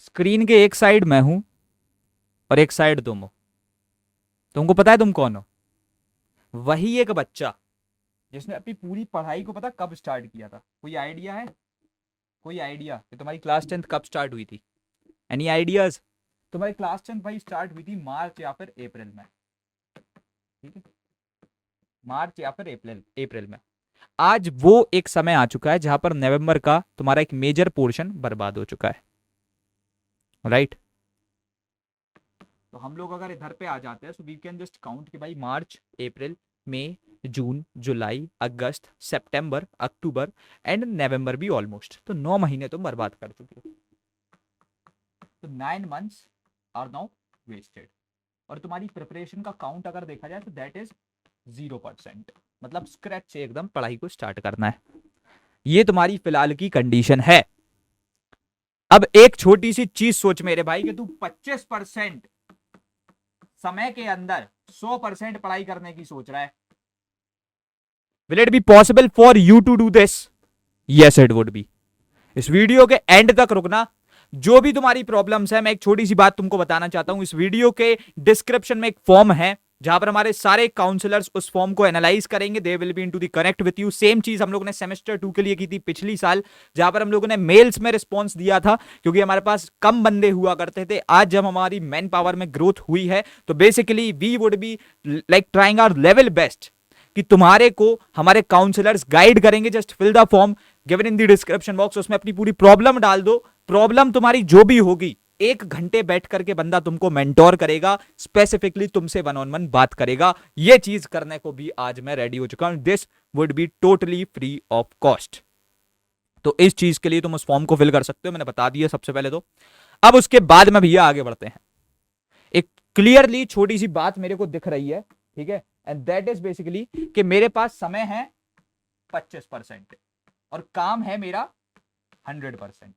Screen के एक side मैं हूं और एक साइड तुम हो। तुमको पता है तुम कौन हो? वही एक बच्चा जिसने अपनी पूरी पढ़ाई को पता कब स्टार्ट किया था? कोई आइडिया है? कोई आइडिया कि तुम्हारी क्लास 10th कब स्टार्ट हुई थी? Any ideas? तुम्हारी क्लास 10th भाई स्टार्ट हुई थी मार्च या फिर अप्रैल में। ठीक है, मार्च या फिर अप्रैल अप्रैल में। आज वो एक समय आ चुका है जहां पर नवंबर का तुम्हारा एक मेजर पोर्शन बर्बाद हो चुका है। राइट? तो हम लोग अगर इधर पे आ जाते हैं so we can just count कि भाई मार्च, अप्रैल, मई, जून, जुलाई, अगस्त, सितंबर, अक्टूबर एंड नवंबर भी ऑलमोस्ट। तो 9 महीने तुम बर्बाद कर चुके हो। तो 9 months आर नाउ वेस्टेड। और तुम्हारी प्रिपरेशन का काउंट अगर देखा जाए तो दैट इज 0%। मतलब स्क्रैच से एकदम पढ़ाई को स्टार्ट करना है। ये तुम्हारी फिलहाल की कंडीशन है। अब एक छोटी सी चीज सोच मेरे भाई कि तू 25% समय के अंदर 100% पढ़ाई करने की सोच रहा है। Will it be possible for you to do this? Yes it would be. इस वीडियो के एंड तक रुकना। जो भी तुम्हारी प्रॉब्लम्स है, मैं एक छोटी सी बात तुमको बताना चाहता हूं। इस वीडियो के डिस्क्रिप्शन में एक फॉर्म है जहां पर हमारे सारे काउंसलर्स उस फॉर्म को एनालाइज करेंगे। They will be into the connect with you. Same चीज हम लोगों ने सेमेस्टर 2 के लिए की थी पिछली साल, जहां पर हम लोगों ने मेल्स में रिस्पॉन्स दिया था क्योंकि हमारे पास कम बंदे हुआ करते थे। आज जब हमारी मैन पावर में ग्रोथ हुई है तो basically we would be like trying our level best कि तुम्हारे को हमारे काउंसलर्स गाइड करेंगे। Just fill the form given in the description box. उसमें अपनी पूरी प्रॉब्लम डाल दो। प्रॉब्लम तुम्हारी जो भी होगी 1 घंटे बैठ करके बंदा तुमको मेंटोर करेगा, स्पेसिफिकली तुमसे 1-on-1 बात करेगा। ये चीज करने को भी आज मैं रेडी हो चुका हूं। This would be totally free of cost. तो इस चीज के लिए तुम उस फॉर्म को फिल कर सकते हो, मैंने बता दिया सबसे पहले तो। अब उसके बाद में भैया आगे बढ़ते हैं। एक क्लियरली छोटी सी बात मेरे को दिख रही है, ठीक है, एंड दैट इज बेसिकली कि मेरे पास समय है 25% और काम है मेरा 100%।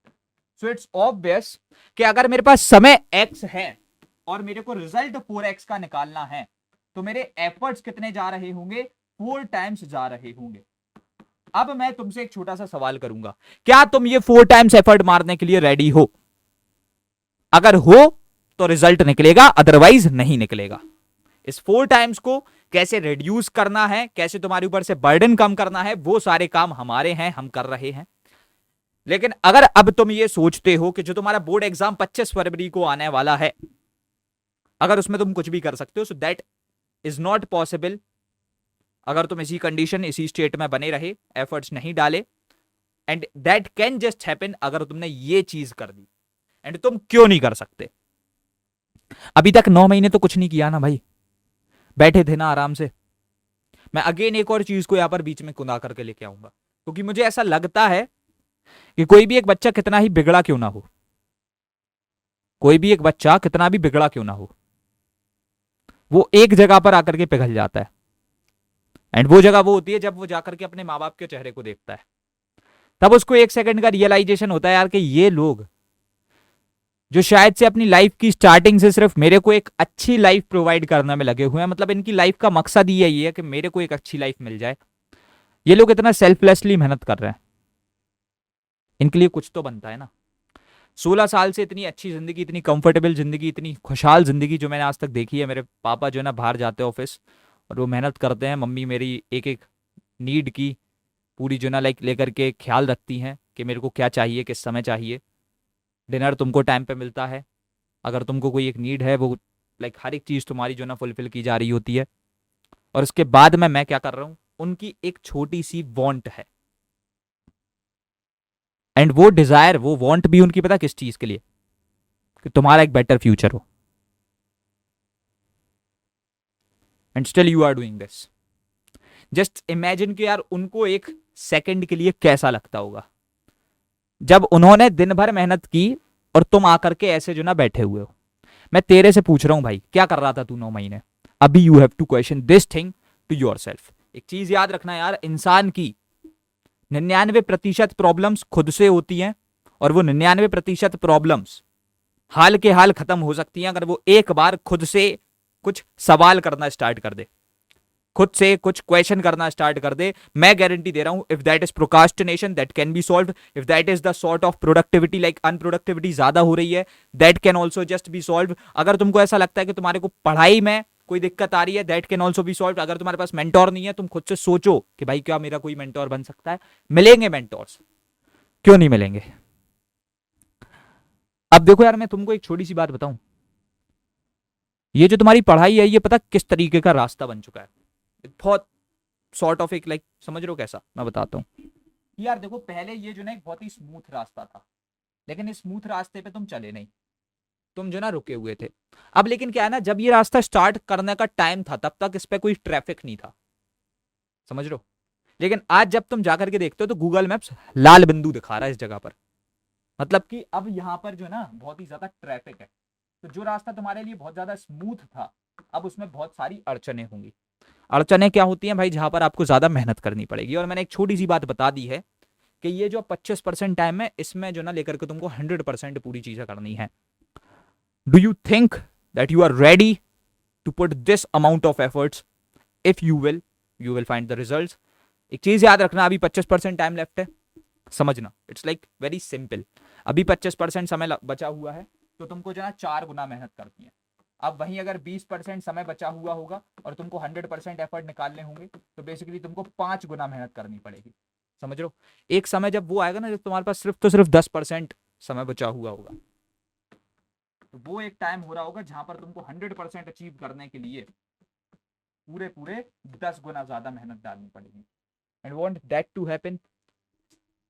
सो इट्स ऑब्वियस कि अगर मेरे पास समय x है और मेरे को रिजल्ट 4x का निकालना है तो मेरे एफर्ट्स कितने जा रहे होंगे? 4 टाइम्स जा रहे होंगे। अब मैं तुमसे एक छोटा सा सवाल करूंगा, क्या तुम ये 4 टाइम्स एफर्ट मारने के लिए रेडी हो? अगर हो तो रिजल्ट निकलेगा, अदरवाइज नहीं निकलेगा। इस 4 टाइम्स को कैसे रिड्यूस करना है, कैसे तुम्हारे ऊपर से बर्डन कम करना है, वो सारे काम हमारे हैं, हम कर रहे हैं। लेकिन अगर अब तुम ये सोचते हो कि जो तुम्हारा बोर्ड एग्जाम 25 फरवरी को आने वाला है, अगर उसमें तुम कुछ भी कर सकते हो, so that is not possible. अगर तुम इसी कंडीशन, इसी स्टेट में बने रहे, एफर्ट्स नहीं डाले, and that can just happen अगर तुमने ये चीज कर दी। एंड तुम क्यों नहीं कर सकते? अभी तक 9 महीने तो कुछ नहीं किया ना भाई, बैठे थे ना आराम से। मैं अगेन एक और चीज को यहां पर बीच में कुंदा करके लेके आऊंगा, क्योंकि मुझे ऐसा लगता है कि कोई भी एक बच्चा कितना ही बिगड़ा क्यों ना हो, कोई भी एक बच्चा कितना भी बिगड़ा क्यों ना हो, वो एक जगह पर आकर के पिघल जाता है। एंड वो जगह वो होती है जब वो जाकर के अपने माँ बाप के चेहरे को देखता है। तब उसको 1 सेकंड का रियलाइजेशन होता है यार कि ये लोग जो शायद से अपनी लाइफ की स्टार्टिंग से सिर्फ मेरे को एक अच्छी लाइफ प्रोवाइड करने में लगे हुए हैं, मतलब इनकी लाइफ का मकसद ही यही है कि मेरे को एक अच्छी लाइफ मिल जाए। ये लोग इतना सेल्फलेसली मेहनत कर रहे हैं, इनके लिए कुछ तो बनता है ना। 16 साल से इतनी अच्छी जिंदगी, इतनी कंफर्टेबल जिंदगी, इतनी खुशहाल जिंदगी जो मैंने आज तक देखी है। मेरे पापा जो है ना बाहर जाते हैं ऑफिस और वो मेहनत करते हैं, मम्मी मेरी एक एक नीड की पूरी जो ना लाइक लेकर के ख्याल रखती हैं कि मेरे को क्या चाहिए, किस समय चाहिए। डिनर तुमको टाइम पे मिलता है, अगर तुमको कोई एक नीड है वो लाइक हर एक चीज़ तुम्हारी जो ना फुलफिल की जा रही होती है। और उसके बाद में मैं क्या कर रहा हूँ, उनकी एक छोटी सी वांट है, एंड वो डिजायर, वो वांट भी उनकी पता किस चीज के लिए? कि तुम्हारा एक बेटर फ्यूचर हो। And still you are doing this. Just imagine कि यार उनको एक सेकंड के लिए कैसा लगता होगा जब उन्होंने दिन भर मेहनत की और तुम आकर के ऐसे जो ना बैठे हुए हो। मैं तेरे से पूछ रहा हूं भाई, क्या कर रहा था तू 9 महीने? अभी you have to question this thing to yourself. एक चीज याद रखना यार, इंसान की 99% प्रॉब्लम्स खुद से होती हैं, और वो 99% प्रॉब्लम्स हाल के हाल खत्म हो सकती हैं अगर वो एक बार खुद से कुछ सवाल करना स्टार्ट कर दे, खुद से कुछ क्वेश्चन करना स्टार्ट कर दे, मैं गारंटी दे रहा हूं, if that is procrastination that can be solved, if that is the sort of productivity like unproductivity ज्यादा हो रही है, that can also just be solve. अगर तुमको ऐसा लगता है कि तुम्हारे को पढ़ाई में कोई दिक्कत आ रही है, that can also be solve. अगर तुम्हारे पास मेंटोर नहीं है, तुम खुद से सोचो कि भाई क्या मेरा कोई मेंटोर बन सकता है, मिलेंगे मेंटोर्स, क्यों नहीं मिलेंगे। अब देखो यार, मैं तुमको एक छोटी सी बात बताऊं, ये जो तुम्हारी पढ़ाई है, ये पता किस तरीके का रास्ता बन चुका है, बहुत सॉर्ट ऑफ एक लाइक, समझ रहे हो कैसा, मैं बताता हूँ यार। देखो पहले ये जो ना एक बहुत ही स्मूथ रास्ता था, लेकिन इस स्मूथ रास्ते पे तुम चले नहीं, तुम जो ना रुके हुए थे। अब लेकिन क्या है ना, जब ये रास्ता स्टार्ट करने का टाइम था, तब तक इस पे कोई ट्रैफिक नहीं था, समझ रहे हो। लेकिन आज जब तुम जाकर के देखते हो तो गूगल मैप्स लाल बिंदु दिखा रहा है इस जगह पर, मतलब कि अब यहाँ पर जो ना बहुत ही ज्यादा ट्रैफिक है। तो जो रास्ता तुम्हारे लिए बहुत ज्यादा स्मूथ था, अब उसमें बहुत सारी अड़चने होंगी। अड़चने क्या होती हैं भाई, जहां पर आपको ज्यादा मेहनत करनी पड़ेगी। और मैंने एक छोटी सी बात बता दी है कि ये जो 25% टाइम है, इसमें जो ना लेकर के तुमको 100% पूरी चीजें करनी है। Do you think that you are ready to put this amount of efforts? If you will find the result. एक चीज याद रखना, अभी 25% टाइम लेफ्ट है, समझना, इट्स लाइक वेरी सिंपल। अभी 25% समय बचा हुआ है, तो तुमको जो ना 4 गुना मेहनत करनी है। अब वहीं अगर 20% समय बचा हुआ होगा और तुमको 100% एफर्ट निकालने होंगे, तो बेसिकली तुमको 5 गुना मेहनत करनी पड़ेगी, समझ लो। एक समय जब वो आएगा ना, जब तुम्हारे पास सिर्फ 10% समय बचा हुआ होगा, तो वो एक टाइम हो रहा होगा जहां पर तुमको 100% अचीव करने के लिए पूरे पूरे 10 गुना ज्यादा मेहनत डालनी पड़ेगी। And want that to happen.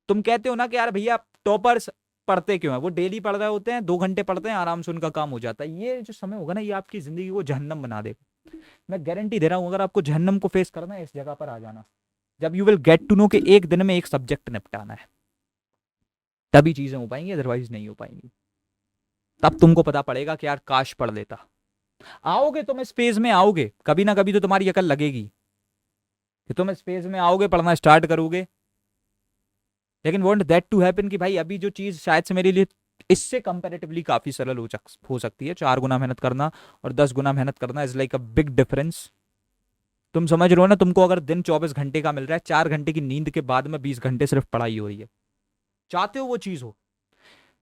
तुम कहते हो ना कि यार भैया टॉपर्स पढ़ते क्यों है, वो डेली पढ़ रहे होते हैं, 2 घंटे पढ़ते हैं, आराम से उनका काम हो जाता है। ये जो समय होगा ना, ये आपकी जिंदगी को जहन्नम बना देगा। मैं गारंटी दे रहा हूं, अगर आपको जहन्नम को फेस करना है, इस जगह पर आ जाना। जब you will get to know कि एक दिन में एक सब्जेक्ट निपटाना है, तभी चीजें हो पाएंगी, अदरवाइज नहीं हो पाएंगी। तब तुमको पता पड़ेगा कि यार काश पढ़ लेता। आओगे तुम इस फेज में, आओगे कभी ना कभी तो तुम्हारी अकल लगेगी कि तुम इस फेज में आओगे, पढ़ना स्टार्ट करोगे। लेकिन वॉन्ट दैट टू हैपन कि भाई अभी जो चीज शायद से मेरे लिए इससे कंपेरेटिवली काफी सरल हो सकती है, 4 गुना मेहनत करना और 10 गुना मेहनत करना is like a big difference. तुम समझ रहे हो ना, तुमको अगर दिन 24 घंटे का मिल रहा है, 4 घंटे की नींद के बाद में 20 घंटे सिर्फ पढ़ाई हो रही है, चाहते हो वो चीज हो।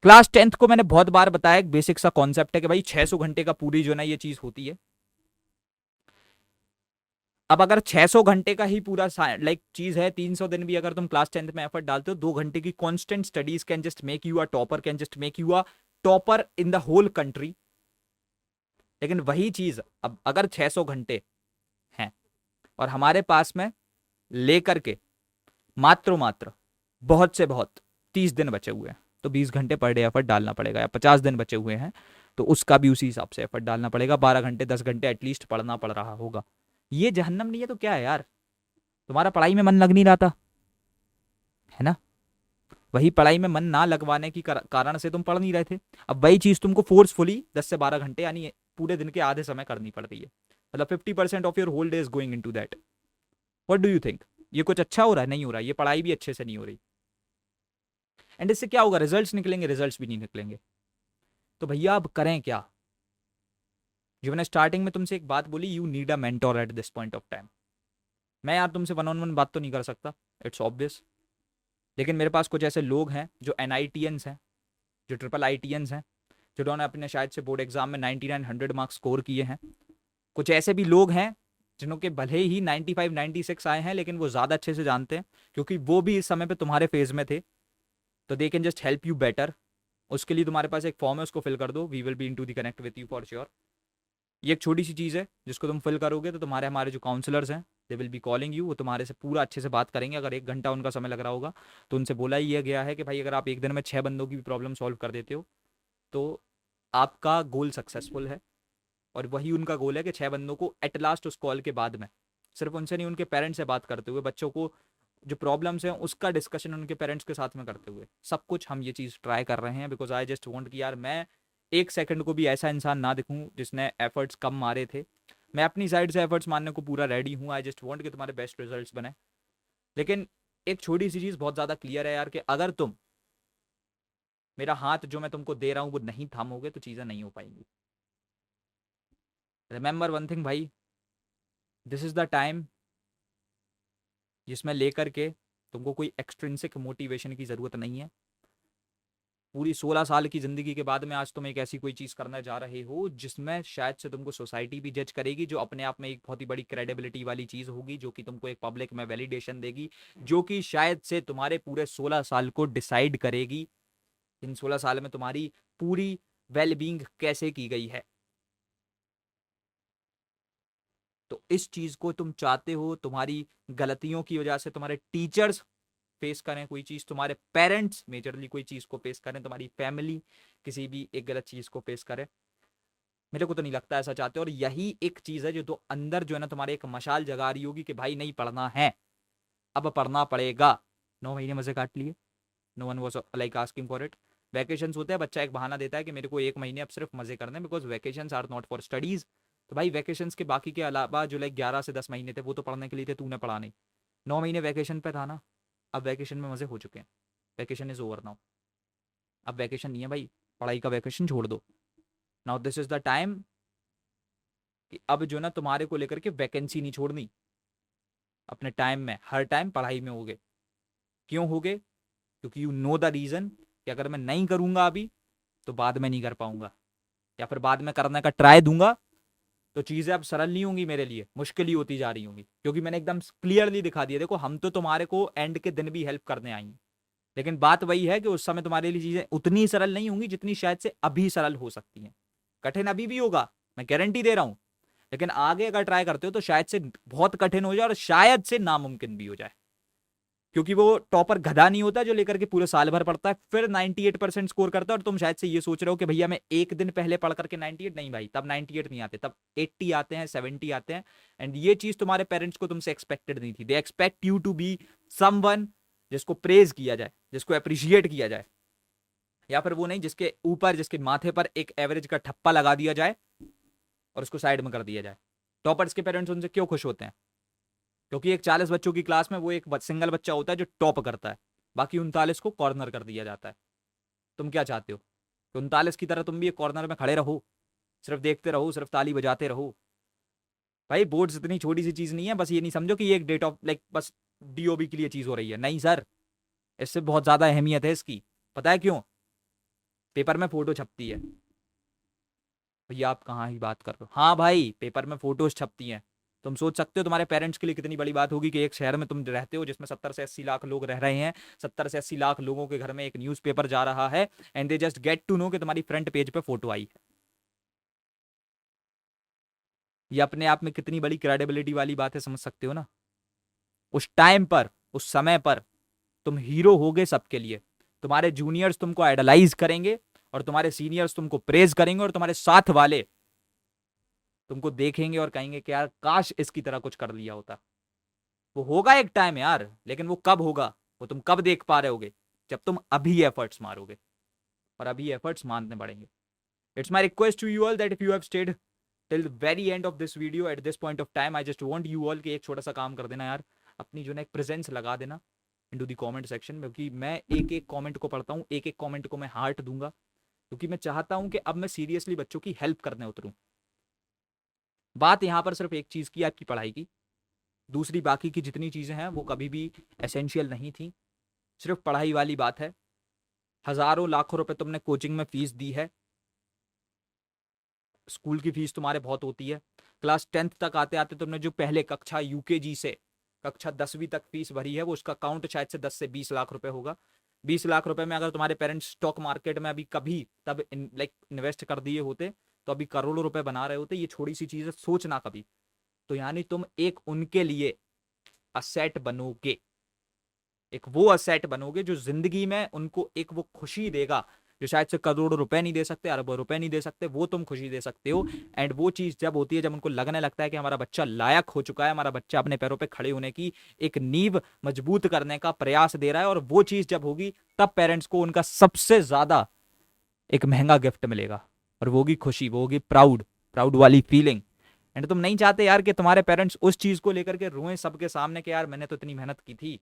क्लास 10th को मैंने बहुत बार बताया, एक बेसिक सा कॉन्सेप्ट है कि भाई 600 घंटे का पूरी जो ना ये चीज होती है। अब अगर 600 घंटे का ही पूरा लाइक चीज है, 300 दिन भी अगर तुम क्लास 10th में एफर्ट डालते हो, 2 घंटे की constant studies can just make you a topper, can just make you a topper in the whole country. लेकिन वही चीज अब अगर 600 घंटे हैं और हमारे पास में लेकर के मात्र बहुत से बहुत 30 दिन बचे हुए हैं, तो 20 घंटे पर डे एफर्ट डालना पड़ेगा। या 50 दिन बचे हुए हैं तो उसका भी उसी हिसाब से एफर्ट डालना पड़ेगा। 12 घंटे 10 घंटे एटलीस्ट पढ़ना पड़ रहा होगा। ये जहन्नम नहीं है तो क्या है यार। तुम्हारा पढ़ाई में मन लग नहीं रहा था, है ना। वही पढ़ाई में मन ना लगवाने की कारण से तुम पढ़ नहीं रहे थे। अब वही चीज तुमको फोर्सफुली 10 से 12 घंटे यानी पूरे दिन के आधे समय करनी पड़ रही है। मतलब 50% of your whole day is going into that. What do you think, ये कुछ अच्छा हो रहा है? नहीं हो रहा। ये पढ़ाई भी अच्छे से नहीं हो रही। एंड इससे क्या होगा, रिजल्ट्स निकलेंगे? रिजल्ट्स भी नहीं निकलेंगे। तो भैया अब करें क्या? जो मैंने स्टार्टिंग में तुमसे एक बात बोली, you need a mentor eight this point of time. मैं यार तुमसे 1-on-1 बात तो नहीं कर सकता, इट्स ऑब्वियस। लेकिन मेरे पास कुछ ऐसे लोग हैं जो NITians हैं, जो IIITians हैं, जिन्होंने अपने शायद से बोर्ड एग्जाम में 99-100 मार्क्स स्कोर किए हैं। कुछ ऐसे भी लोग हैं जिन्हों के भले ही 95-96 आए हैं, लेकिन वो ज्यादा अच्छे से जानते हैं, क्योंकि वो भी इस समय पे तुम्हारे फेज में थे। तो they can just help you better. उसके लिए तुम्हारे पास एक फॉर्म है, उसको फिल कर दो, we will be in to the connect with you for sure. ये एक छोटी सी चीज़ है जिसको तुम फिल करोगे तो तुम्हारे हमारे जो काउंसलर्स हैं, they will be calling you. वो तुम्हारे से पूरा अच्छे से बात करेंगे। अगर 1 घंटा उनका समय लग रहा होगा, तो उनसे बोला ही गया है कि भाई अगर आप एक दिन में 6 बंदों की भी प्रॉब्लम सॉल्व कर देते हो, तो आपका गोल सक्सेसफुल है। और वही उनका गोल है कि 6 बंदों को एट लास्ट उस कॉल के बाद में, सिर्फ उनसे नहीं, उनके पेरेंट्स से बात करते हुए, बच्चों को जो प्रॉब्लम्स हैं उसका डिस्कशन उनके पेरेंट्स के साथ में करते हुए, सब कुछ हम ये चीज़ ट्राई कर रहे हैं। बिकॉज आई जस्ट वॉन्ट कि यार मैं 1 सेकंड को भी ऐसा इंसान ना दिखूं जिसने एफर्ट्स कम मारे थे। मैं अपनी साइड से एफर्ट्स मारने को पूरा रेडी हूँ। आई जस्ट वॉन्ट कि तुम्हारे बेस्ट रिजल्ट्स बने। लेकिन एक छोटी सी चीज़ बहुत ज़्यादा क्लियर है यार, कि अगर तुम मेरा हाथ जो मैं तुमको दे रहा हूँ वो नहीं थामोगे, तो चीज़ें नहीं हो पाएंगी। रिमेंबर वन थिंग भाई, दिस इज द टाइम जिसमें लेकर के तुमको कोई एक्सट्रिंसिक मोटिवेशन की ज़रूरत नहीं है। पूरी 16 साल की ज़िंदगी के बाद में आज तुम एक ऐसी कोई चीज़ करने जा रहे हो जिसमें शायद से तुमको सोसाइटी भी जज करेगी, जो अपने आप में एक बहुत ही बड़ी क्रेडिबिलिटी वाली चीज़ होगी, जो कि तुमको एक पब्लिक में वैलिडेशन देगी, जो कि शायद से तुम्हारे पूरे 16 साल को डिसाइड करेगी इन 16 साल में तुम्हारी पूरी वेलबींग कैसे की गई है। तो इस चीज को तुम चाहते हो, तुम्हारी गलतियों की वजह से तुम्हारे टीचर्स फेस करें कोई चीज, तुम्हारे पेरेंट्स मेजरली कोई चीज को फेस करें, तुम्हारी फैमिली किसी भी एक गलत चीज को फेस करे। मेरे को तो नहीं लगता ऐसा चाहते। और यही एक चीज है जो तो अंदर जो है ना तुम्हारे एक मशाल जगा रही होगी कि भाई नहीं पढ़ना है, अब पढ़ना पड़ेगा। 9 महीने मजे काट लिए, no one was like asking for it. Vacation होते हैं, बच्चा एक बहाना देता है कि मेरे को 1 महीने अब सिर्फ मजे करने, because vacation are not for studies. तो भाई वैकेशन के बाकी के अलावा जो लाइक 11 से 10 महीने थे वो तो पढ़ने के लिए थे, तूने पढ़ा नहीं। 9 महीने वैकेशन पे था ना, अब वैकेशन में मजे हो चुके हैं, वैकेशन इज ओवर नाउ। अब वैकेशन नहीं है भाई, पढ़ाई का वैकेशन छोड़ दो। Now this is the time कि अब जो ना तुम्हारे को लेकर के वैकेंसी नहीं छोड़नी। अपने टाइम में हर टाइम पढ़ाई में होगे। क्यों होगे? क्योंकि यू नो द रीजन कि अगर मैं नहीं करूंगा अभी तो बाद में नहीं कर पाऊंगा, या फिर बाद में करने का ट्राई दूंगा तो चीजें अब सरल नहीं होंगी, मेरे लिए मुश्किल ही होती जा रही होंगी। क्योंकि मैंने एकदम क्लियरली दिखा दिया, देखो हम तो तुम्हारे को एंड के दिन भी हेल्प करने आएंगे, लेकिन बात वही है कि उस समय तुम्हारे लिए चीजें उतनी सरल नहीं होंगी जितनी शायद से अभी सरल हो सकती हैं। कठिन अभी भी होगा, मैं गारंटी दे रहा हूं, लेकिन आगे अगर ट्राई करते हो तो शायद से बहुत कठिन हो जाए और शायद से नामुमकिन भी हो जाए। क्योंकि वो टॉपर गधा नहीं होता जो लेकर के पूरे साल भर पढ़ता है फिर 98% स्कोर करता है। और तुम शायद से ये सोच रहे हो कि भैया मैं एक दिन पहले पढ़ करके 98, नहीं भाई, तब 98 नहीं आते, तब 80 आते हैं, 70 आते हैं। एंड ये चीज तुम्हारे पेरेंट्स को तुमसे एक्सपेक्टेड नहीं थी। They expect you to be someone जिसको प्रेज किया जाए, जिसको अप्रिशिएट किया जाए, या फिर वो नहीं जिसके ऊपर, जिसके माथे पर एक एवरेज का ठप्पा लगा दिया जाए और उसको साइड में कर दिया जाए। टॉपर्स के पेरेंट्स उनसे क्यों खुश होते हैं? क्योंकि एक 40 बच्चों की क्लास में वो एक सिंगल बच्चा होता है जो टॉप करता है, बाकी 39 को कॉर्नर कर दिया जाता है। तुम क्या चाहते हो? 39 की तरह तुम भी एक कॉर्नर में खड़े रहो, सिर्फ देखते रहो, सिर्फ ताली बजाते रहो? भाई बोर्ड्स इतनी छोटी सी चीज नहीं है, बस ये नहीं समझो कि ये एक डेट ऑफ लाइक बस डीओबी के लिए चीज हो रही है। नहीं सर, इससे बहुत ज्यादा अहमियत है इसकी। पता है क्यों? पेपर में फोटो छपती है। भैया आप कहाँ ही बात कर रहे हो? हाँ भाई, पेपर में फोटोज छपती हैं। तुम सोच सकते हो तुम्हारे पेरेंट्स के लिए कितनी बड़ी बात होगी कि एक शहर में तुम रहते हो जिसमें 70 से 80 लाख लोग रह रहे हैं, 70 से 80 लाख लोगों के घर में एक न्यूज़पेपर जा रहा है, and they just get to know कि तुम्हारी फ्रंट पेज पे फोटो आई है। ये अपने आप में कितनी बड़ी क्रेडिबिलिटी वाली बात है, समझ सकते हो ना? उस टाइम पर, उस समय पर तुम हीरो होगे सबके लिए। तुम्हारे जूनियर्स तुमको आइडलाइज करेंगे और तुम्हारे सीनियर्स तुमको प्रेज करेंगे, और तुम्हारे साथ वाले तुमको देखेंगे और कहेंगे कि यार काश इसकी तरह कुछ कर लिया होता। वो होगा एक टाइम यार, लेकिन वो कब होगा वो तुम कब देख पा रहे होगे? जब तुम अभी एफर्ट्स मारोगे, और अभी एफर्ट्स मारने पड़ेंगे। It's my request to you all that if you have stayed till the very end of this video at this point of time, I just want you all कि एक छोटा सा काम कर देना यार, अपनी जो ना एक प्रेजेंस लगा देना इनटू द कमेंट सेक्शन में। क्योंकि मैं एक एक कमेंट को पढ़ता हूँ, एक एक कमेंट को मैं हार्ट दूंगा, क्योंकि मैं चाहता हूँ कि अब मैं सीरियसली बच्चों की हेल्प करने उतरूँ। बात यहाँ पर सिर्फ एक चीज़ की, आपकी पढ़ाई की। दूसरी बाकी की जितनी चीज़ें हैं वो कभी भी एसेंशियल नहीं थी, सिर्फ पढ़ाई वाली बात है। हजारों लाखों रुपए तुमने कोचिंग में फीस दी है, स्कूल की फीस तुम्हारे बहुत होती है। क्लास 10th तक आते आते तुमने जो पहले कक्षा यूकेजी से कक्षा 10वीं तक फीस भरी है, वो उसका काउंट शायद से 10 से 20 लाख रुपए होगा। 20 लाख रुपए में अगर तुम्हारे पेरेंट्स स्टॉक मार्केट में अभी कभी तब लाइक इन्वेस्ट कर दिए होते तो अभी करोड़ों रुपए बना रहे होते। ये छोटी सी चीज है, सोचना कभी। तो यानी तुम एक उनके लिए असेट बनोगे, एक वो असेट बनोगे जो जिंदगी में उनको एक वो खुशी देगा जो शायद से करोड़ों रुपए नहीं दे सकते, अरबों रुपए नहीं दे सकते, वो तुम खुशी दे सकते हो। एंड वो चीज जब होती है, जब उनको लगने लगता है कि हमारा बच्चा लायक हो चुका है, हमारा बच्चा अपने पैरों पे खड़े होने की एक नींव मजबूत करने का प्रयास दे रहा है, और वो चीज जब होगी तब पेरेंट्स को उनका सबसे ज्यादा एक महंगा गिफ्ट मिलेगा, और वो होगी खुशी, वो होगी प्राउड, प्राउड वाली फीलिंग। एंड तुम नहीं चाहते यार कि तुम्हारे पेरेंट्स उस चीज को लेकर के रोएं सबके सामने कि यार मैंने तो इतनी मेहनत की थी,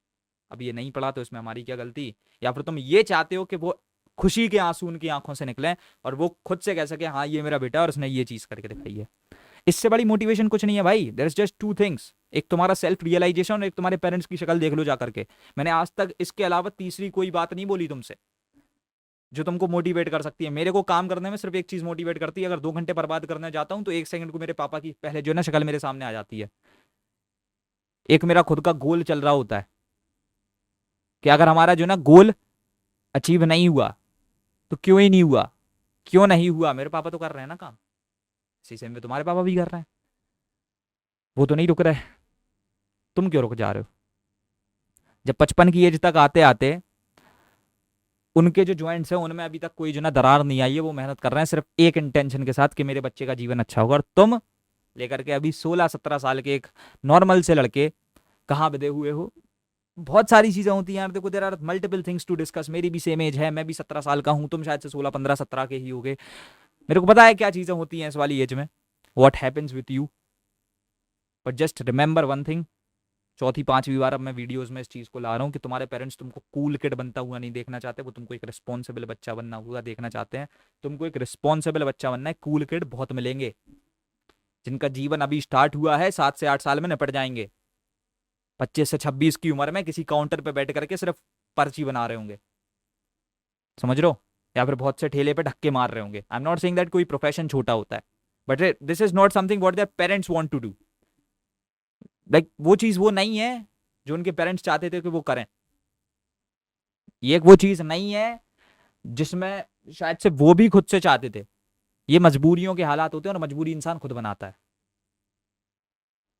अब ये नहीं पढ़ा तो इसमें हमारी क्या गलती। या फिर तुम ये चाहते हो कि वो खुशी के आंसू उनकी आंखों से निकले और वो खुद से कह सके हाँ ये मेरा बेटा और उसने ये चीज करके दिखाई है। इससे बड़ी मोटिवेशन कुछ नहीं है भाई। There is just two things, एक तुम्हारा सेल्फ रियलाइजेशन और एक तुम्हारे पेरेंट्स की शक्ल देख लो जा करके। मैंने आज तक इसके अलावा तीसरी कोई बात नहीं बोली तुमसे जो तुमको मोटिवेट कर सकती है। मेरे को काम करने में सिर्फ एक चीज मोटिवेट करती है, अगर 2 घंटे बर्बाद करने जाता हूं तो 1 सेकंड को मेरे पापा की पहले जो है ना शक्ल मेरे सामने आ जाती है। एक मेरा खुद का गोल चल रहा होता है कि अगर हमारा जो है ना गोल अचीव नहीं हुआ तो क्यों ही नहीं हुआ, क्यों नहीं हुआ, मेरे पापा तो कर रहे हैं ना काम, इसी सेम में तुम्हारे पापा भी कर रहे हैं, वो तो नहीं रुक रहे, तुम क्यों रुक जा रहे हो। जब 55 की एज तक आते आते उनके जो ज्वाइंट्स हैं उनमें अभी तक कोई जो ना दरार नहीं आई है, वो मेहनत कर रहे हैं सिर्फ एक इंटेंशन के साथ कि मेरे बच्चे का जीवन अच्छा होगा। और तुम लेकर के अभी 16-17 साल के एक नॉर्मल से लड़के कहाँ बधे हुए हो। बहुत सारी चीजें होती हैं यार, देखो there are multiple things to discuss. मेरी भी सेम एज है, मैं भी 17 साल का हूँ, तुम शायद से 16-15-17 के ही होगे। मेरे को पता है क्या चीजें होती हैं इस वाली एज में, what happens with you, but just remember one thing. चौथी पांचवी बार अब मैं वीडियोस में इस चीज को ला रहा हूँ कि तुम्हारे पेरेंट्स तुमको कूल किड बनता हुआ नहीं देखना चाहते, वो तुमको एक रिस्पॉन्सिबल बच्चा बनना हुआ देखना चाहते हैं। तुमको एक रिस्पॉन्सिबल बच्चा बनना है। कूल किड बहुत मिलेंगे जिनका जीवन अभी स्टार्ट हुआ है, 7 से 8 साल में निपट जाएंगे। 25 से 26 की उम्र में किसी काउंटर पे बैठ करके सिर्फ पर्ची बना रहे होंगे, समझ लो, या फिर बहुत से ठेले पे धक्के मार रहे होंगे। I am not saying that कोई प्रोफेशन छोटा होता है, but this is not something what their parents want to do. Like वो चीज वो नहीं है जो उनके पेरेंट्स चाहते थे कि वो करें। ये वो चीज नहीं है जिसमें शायद से वो भी खुद से चाहते थे। ये मजबूरियों के हालात होते हैं और मजबूरी इंसान खुद बनाता है,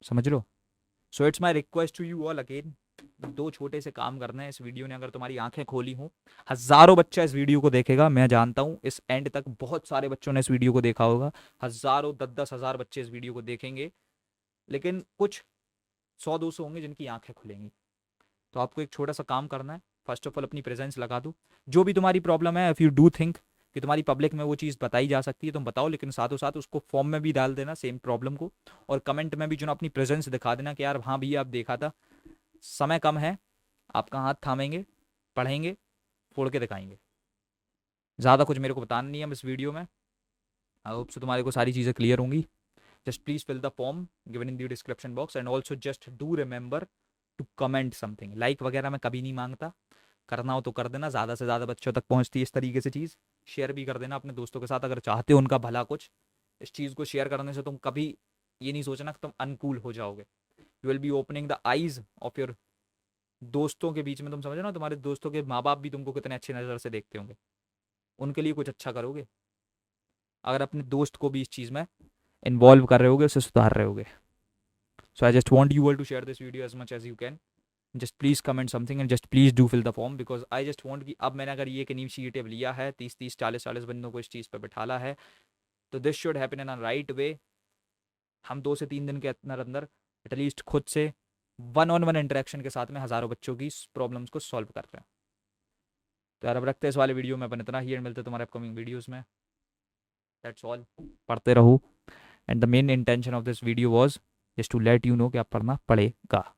समझ लो। So it's my request to you all again, 2 छोटे से काम करना है। इस वीडियो ने अगर तुम्हारी आंखें खोली हो, हजारों बच्चा इस वीडियो को देखेगा, मैं जानता हूं इस एंड तक बहुत सारे बच्चों ने इस वीडियो को देखा होगा, हजारों 10-10 हजार बच्चे इस वीडियो को देखेंगे, लेकिन कुछ 100-200 होंगे जिनकी आंखें खुलेंगी। तो आपको एक छोटा सा काम करना है, फर्स्ट ऑफ ऑल अपनी प्रेजेंस लगा दो। जो भी तुम्हारी प्रॉब्लम है, इफ यू डू थिंक कि तुम्हारी पब्लिक में वो चीज़ बताई जा सकती है तुम बताओ, लेकिन साथों साथ उसको फॉर्म में भी डाल देना सेम प्रॉब्लम को, और कमेंट में भी जो ना अपनी प्रेजेंस दिखा देना कि यार हाँ भैया आप देखा था, समय कम है, आपका हाथ थामेंगे, पढ़ेंगे, फोड़ के दिखाएंगे। ज़्यादा कुछ मेरे को बताना नहीं है इस वीडियो में। आई होप से तुम्हारे को सारी चीज़ें क्लियर होंगी। Just please fill the form given in the description box, and also just do remember to comment something. Like वगैरह मैं कभी नहीं मांगता, करना हो तो कर देना, ज़्यादा से ज़्यादा बच्चों तक पहुंचती है इस तरीके से चीज़। शेयर भी कर देना अपने दोस्तों के साथ अगर चाहते हो उनका भला कुछ। इस चीज़ को शेयर करने से तुम कभी ये नहीं सोचना कि तुम अनकूल हो जाओगे। You will be opening the eyes of your दोस्तों के बीच में। तुम समझो ना, तुम्हारे दोस्तों के माँ बाप भी तुमको कितने अच्छी नज़र से देखते होंगे, उनके लिए कुछ अच्छा करोगे अगर अपने दोस्त को भी इस चीज़ में इन्वॉल्व कर रहे होगे, उसे सुधार रहे होगे। So I just want you all to share this video as much as you can. Just please comment something and just please do fill the form, because I just want कि अब मैंने अगर ये एक इनिशिएटिव लिया है, 30-30 40-40 बंदों को इस चीज़ पर बैठाला है, तो this should happen in a right way. हम 2 से 3 दिन के अंदर अंदर एटलीस्ट खुद से 1-on-1 इंटरेक्शन के साथ में हज़ारों बच्चों की प्रॉब्लम्स को सॉल्व कर रहे हैं। तो यार अब रखते हैं इस वाले वीडियो में अपन इतना ही, मिलते तुम्हारे अपकमिंग वीडियोज़ में। दैट्स ऑल, पढ़ते रहो, and the main intention of this video was just to let you know कि आप पढ़ना पड़ेगा।